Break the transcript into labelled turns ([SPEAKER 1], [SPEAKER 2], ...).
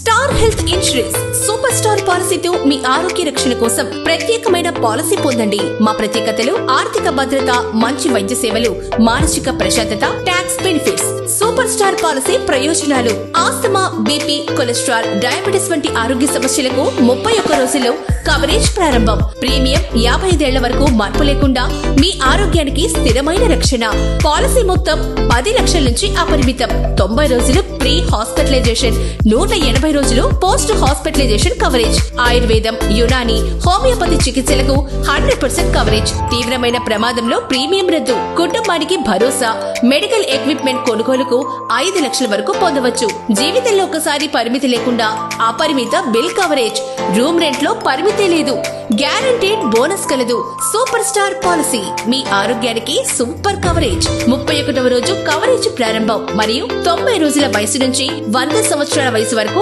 [SPEAKER 1] Star health insurance super star పాలసీతో మీ ఆరోగ్య రక్షణ కోసం ప్రత్యేకమైన పాలసీ పొందండి. మా ప్రత్యేకతలు ఆర్థిక భద్రత, మంచి వైద్య సేవలు, మానసిక ప్రశాంతత, tax benefits. Super star policy ప్రయోజనాలు: ఆస్తమా, బీపీ, కొలెస్ట్రాల్, డయాబెటిస్ వంటి ఆరోగ్య సమస్యలకు 31 రోజుల్లో కవరేజ్ ప్రారంభం. ప్రీమియం 55 ఏళ్ల వరకు మార్పు లేకుండా మీ ఆరోగ్యానికి స్థిరమైన రక్షణ. పాలసీ మొత్తం 10 లక్షల నుంచి అపరిమితం. 90 రోజులు ప్రీ హాస్పిటలైజేషన్, 180 రోజులు పోస్ట్ హాస్పిటలైజేషన్ కవరేజ్. ఆయుర్వేదం, యునాని, హోమియోపతి చికిత్సలకు 100% కవరేజ్. తీవ్రమైన ప్రమాదంలో ప్రీమియం రద్దు. కుటుంబానికి భరోసా. మెడికల్ ఎక్విప్మెంట్ కొనుగోలుకు 5 లక్షల వరకు పొందవచ్చు. జీవితంలో ఒకసారి పరిమితి లేకుండా అపరిమిత బిల్ కవరేజ్. రూమ్ రెంట్ లో పరిమితే లేదు. గ్యారంటీడ్ బోనస్ కలదు. సూపర్ స్టార్ పాలసీ మీ ఆరోగ్యానికి సూపర్ కవరేజ్. 31వ రోజు కవరేజ్ ప్రారంభం మరియు 90 రోజుల వయసు నుంచి 100 సంవత్సరాల వయసు వరకు